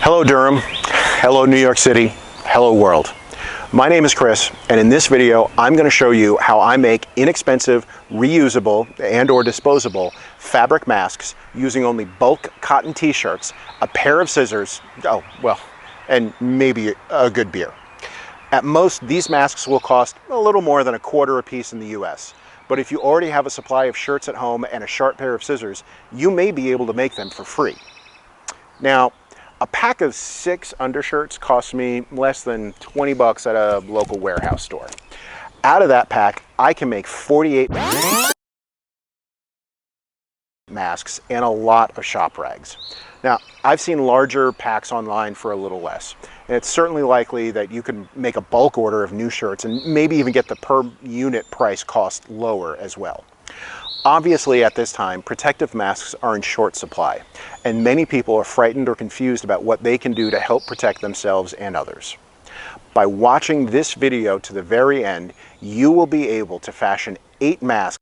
Hello Durham, hello New York City, hello world. My name is Chris, and in this video I'm going to show you how I make inexpensive, reusable and/or disposable fabric masks using only bulk cotton t-shirts, a pair of scissors, and maybe a good beer. At most, these masks will cost a little more than $1 a piece in the US. But if you already have a supply of shirts at home and a sharp pair of scissors, you may be able to make them for free. Now, a pack of 6 undershirts cost me less than 20 bucks at a local warehouse store. Out of that pack, I can make 48 masks and a lot of shop rags. Now, I've seen larger packs online for a little less. And it's certainly likely that you can make a bulk order of new shirts and maybe even get the per unit price cost lower as well. Obviously, at this time, protective masks are in short supply, and many people are frightened or confused about what they can do to help protect themselves and others. By watching this video to the very end, you will be able to fashion 8 masks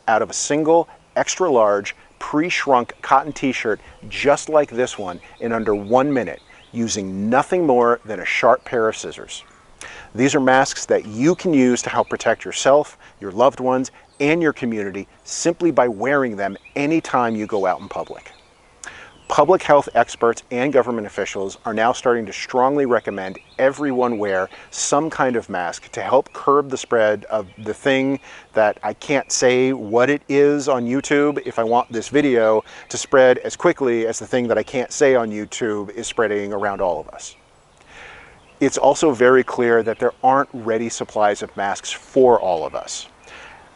out of a single extra large pre-shrunk cotton t-shirt just like this one in under 1 minute, using nothing more than a sharp pair of scissors. These are masks that you can use to help protect yourself, your loved ones, and your community simply by wearing them anytime you go out in public. Public health experts and government officials are now starting to strongly recommend everyone wear some kind of mask to help curb the spread of the thing that I can't say what it is on YouTube if I want this video to spread as quickly as the thing that I can't say on YouTube is spreading around all of us. It's also very clear that there aren't ready supplies of masks for all of us.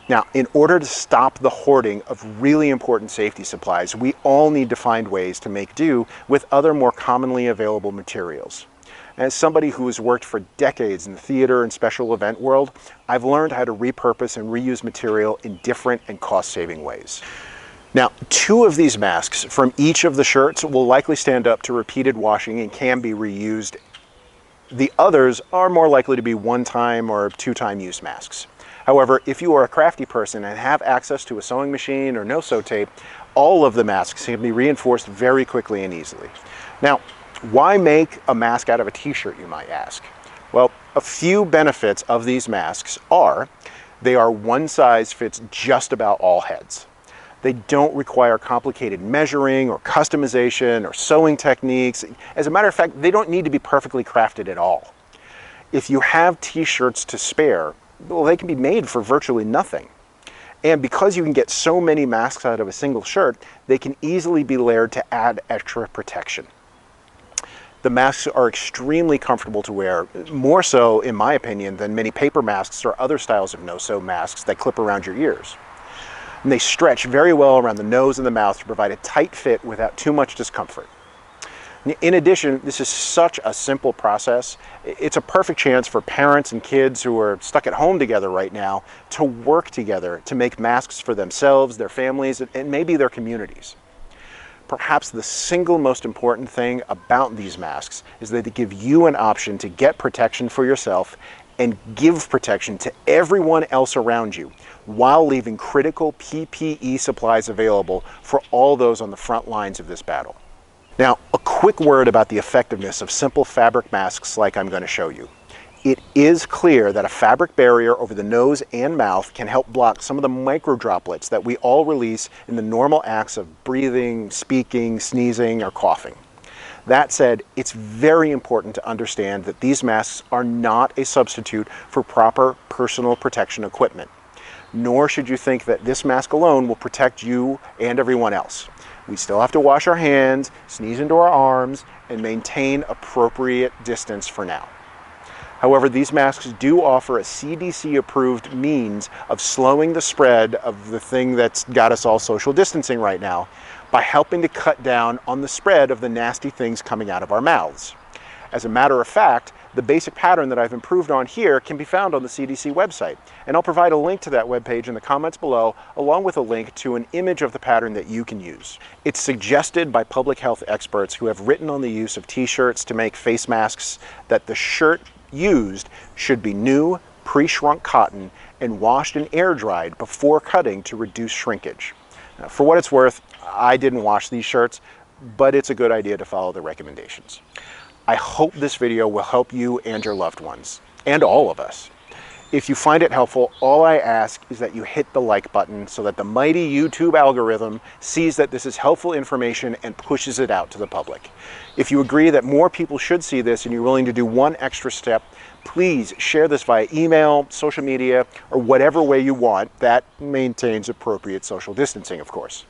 Now, in order to stop the hoarding of really important safety supplies, we all need to find ways to make do with other more commonly available materials. As somebody who has worked for decades in the theater and special event world, I've learned how to repurpose and reuse material in different and cost-saving ways. Now, 2 of these masks from each of the shirts will likely stand up to repeated washing and can be reused. The others are more likely to be one-time or 2-time use masks. However, if you are a crafty person and have access to a sewing machine or no-sew tape, all of the masks can be reinforced very quickly and easily. Now, why make a mask out of a t-shirt, you might ask? Well, a few benefits of these masks are they are one size fits just about all heads. They don't require complicated measuring or customization or sewing techniques. As a matter of fact, they don't need to be perfectly crafted at all. If you have t-shirts to spare, well, they can be made for virtually nothing. And because you can get so many masks out of a single shirt, they can easily be layered to add extra protection. The masks are extremely comfortable to wear, more so, in my opinion, than many paper masks or other styles of no-sew masks that clip around your ears. And they stretch very well around the nose and the mouth to provide a tight fit without too much discomfort. In addition, this is such a simple process. It's a perfect chance for parents and kids who are stuck at home together right now to work together to make masks for themselves, their families, and maybe their communities. Perhaps the single most important thing about these masks is that they give you an option to get protection for yourself and give protection to everyone else around you, while leaving critical PPE supplies available for all those on the front lines of this battle. Now, a quick word about the effectiveness of simple fabric masks like I'm going to show you. It is clear that a fabric barrier over the nose and mouth can help block some of the micro droplets that we all release in the normal acts of breathing, speaking, sneezing, or coughing. That said, it's very important to understand that these masks are not a substitute for proper personal protection equipment. Nor should you think that this mask alone will protect you and everyone else. We still have to wash our hands, sneeze into our arms, and maintain appropriate distance for now. However, these masks do offer a CDC-approved means of slowing the spread of the thing that's got us all social distancing right now by helping to cut down on the spread of the nasty things coming out of our mouths. As a matter of fact, the basic pattern that I've improved on here can be found on the CDC website, and I'll provide a link to that webpage in the comments below, along with a link to an image of the pattern that you can use. It's suggested by public health experts who have written on the use of t-shirts to make face masks that the shirt used should be new, pre-shrunk cotton and washed and air dried before cutting to reduce shrinkage. Now, for what it's worth, I didn't wash these shirts, but it's a good idea to follow the recommendations. I hope this video will help you and your loved ones, and all of us. If you find it helpful, all I ask is that you hit the like button so that the mighty YouTube algorithm sees that this is helpful information and pushes it out to the public. If you agree that more people should see this and you're willing to do one extra step, please share this via email, social media, or whatever way you want that maintains appropriate social distancing, of course.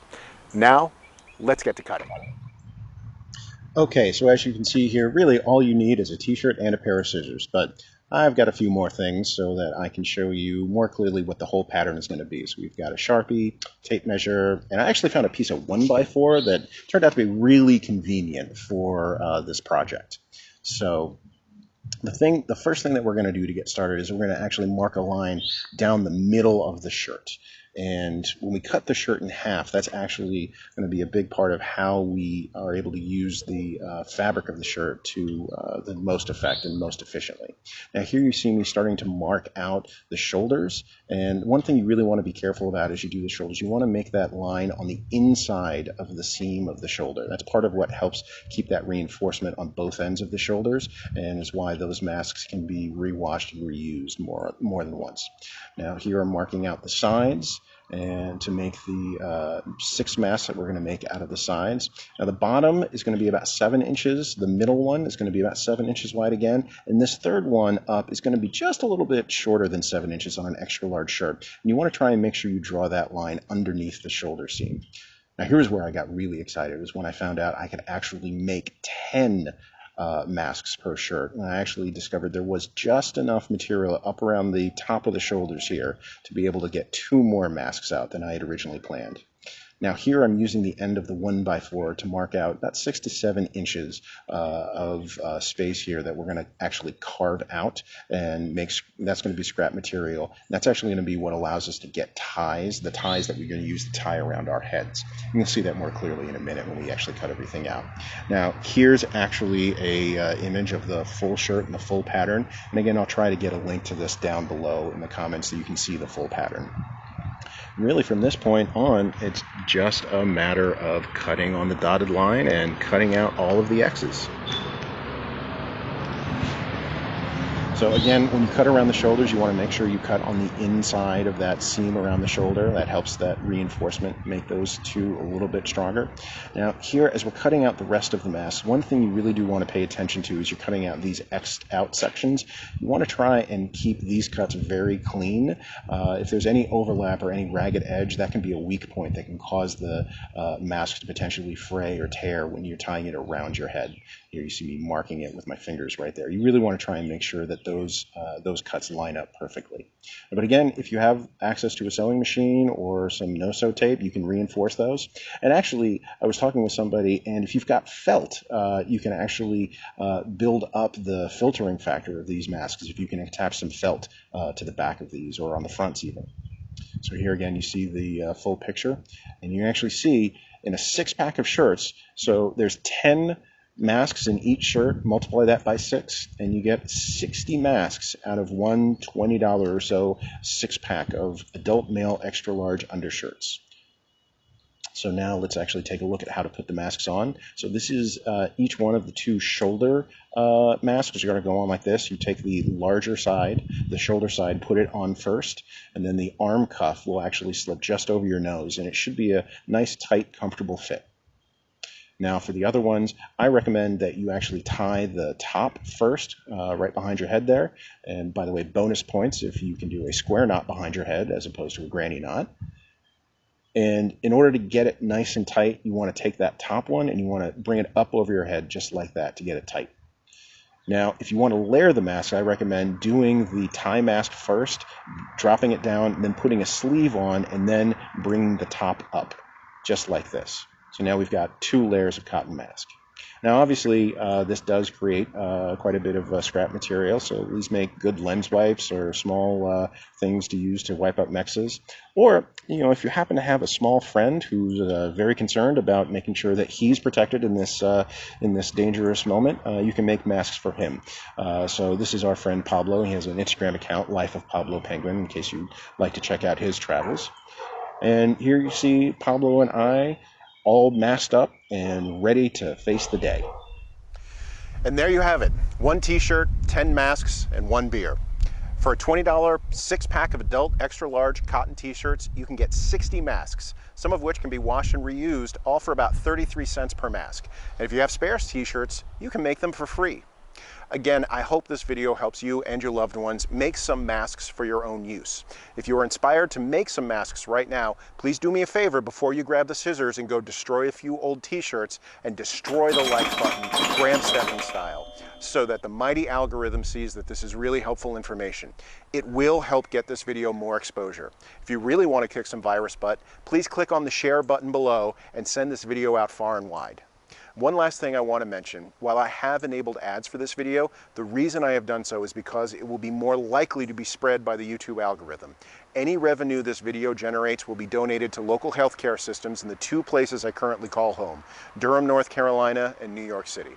Now, let's get to cutting. Okay, so as you can see here, really all you need is a t-shirt and a pair of scissors, but I've got a few more things so that I can show you more clearly what the whole pattern is going to be. So we've got a Sharpie, tape measure, and I actually found a piece of 1x4 that turned out to be really convenient for this project. So the first thing that we're going to do to get started is we're going to actually mark a line down the middle of the shirt. And when we cut the shirt in half, that's actually going to be a big part of how we are able to use the fabric of the shirt to the most effect and most efficiently. Now here you see me starting to mark out the shoulders, and one thing you really want to be careful about as you do the shoulders, you want to make that line on the inside of the seam of the shoulder. That's part of what helps keep that reinforcement on both ends of the shoulders, and is why those masks can be rewashed and reused more than once. Now here I'm marking out the sides, and to make the 6 masks that we're going to make out of the sides. Now the bottom is going to be about 7 inches, the middle one is going to be about 7 inches wide again, and this third one up is going to be just a little bit shorter than 7 inches on an extra large shirt. And you want to try and make sure you draw that line underneath the shoulder seam. Now here's where I got really excited, was when I found out I could actually make 10 masks per shirt. And I actually discovered there was just enough material up around the top of the shoulders here to be able to get 2 more masks out than I had originally planned. Now here I'm using the end of the 1x4 to mark out about 6 to 7 inches of space here that we're going to actually carve out and that's going to be scrap material. That's actually going to be what allows us to get ties, the ties that we're going to use to tie around our heads. You'll see that more clearly in a minute when we actually cut everything out. Now here's actually a image of the full shirt and the full pattern. And again, I'll try to get a link to this down below in the comments so you can see the full pattern. Really, from this point on, it's just a matter of cutting on the dotted line and cutting out all of the X's. So again, when you cut around the shoulders, you want to make sure you cut on the inside of that seam around the shoulder. That helps that reinforcement make those two a little bit stronger. Now here, as we're cutting out the rest of the mask, one thing you really do want to pay attention to is you're cutting out these X'd out sections. You want to try and keep these cuts very clean. If there's any overlap or any ragged edge, that can be a weak point that can cause the mask to potentially fray or tear when you're tying it around your head. Here you see me marking it with my fingers right there. You really want to try and make sure that those cuts line up perfectly. But again, if you have access to a sewing machine or some no-sew tape, you can reinforce those. And actually, I was talking with somebody, and if you've got felt, you can actually build up the filtering factor of these masks if you can attach some felt to the back of these or on the fronts even. So here again, you see the full picture, and you actually see in a 6-pack of shirts, so there's 10 masks in each shirt, multiply that by 6, and you get 60 masks out of one $20 or so 6-pack of adult male extra large undershirts. So now let's actually take a look at how to put the masks on. So this is each one of the 2 shoulder masks, which are going to go on like this. You take the larger side, the shoulder side, put it on first, and then the arm cuff will actually slip just over your nose, and it should be a nice, tight, comfortable fit. Now for the other ones, I recommend that you actually tie the top first, right behind your head there. And by the way, bonus points if you can do a square knot behind your head as opposed to a granny knot. And in order to get it nice and tight, you want to take that top one and you want to bring it up over your head just like that to get it tight. Now, if you want to layer the mask, I recommend doing the tie mask first, dropping it down, and then putting a sleeve on, and then bringing the top up, just like this. So now we've got 2 layers of cotton mask. Now obviously this does create quite a bit of scrap material, so these make good lens wipes or small things to use to wipe up mexes. Or, you know, if you happen to have a small friend who's very concerned about making sure that he's protected in this dangerous moment, you can make masks for him. So this is our friend Pablo. He has an Instagram account, Life of Pablo Penguin, in case you'd like to check out his travels. And here you see Pablo and I all masked up and ready to face the day. And there you have it. 1 t-shirt, 10 masks, and 1 beer. For a $20 6-pack of adult extra large cotton t-shirts, you can get 60 masks, some of which can be washed and reused, all for about 33 cents per mask. And if you have spare t-shirts, you can make them for free. Again, I hope this video helps you and your loved ones make some masks for your own use. If you are inspired to make some masks right now, please do me a favor before you grab the scissors and go destroy a few old t-shirts and destroy the like button, Graham Stephan style, so that the mighty algorithm sees that this is really helpful information. It will help get this video more exposure. If you really want to kick some virus butt, please click on the share button below and send this video out far and wide. One last thing I want to mention, while I have enabled ads for this video, the reason I have done so is because it will be more likely to be spread by the YouTube algorithm. Any revenue this video generates will be donated to local healthcare systems in the 2 places I currently call home, Durham, North Carolina, and New York City.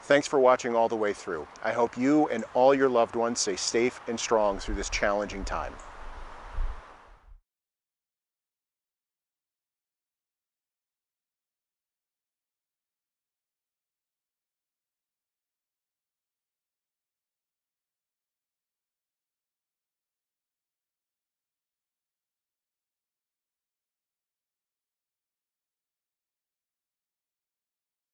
Thanks for watching all the way through. I hope you and all your loved ones stay safe and strong through this challenging time.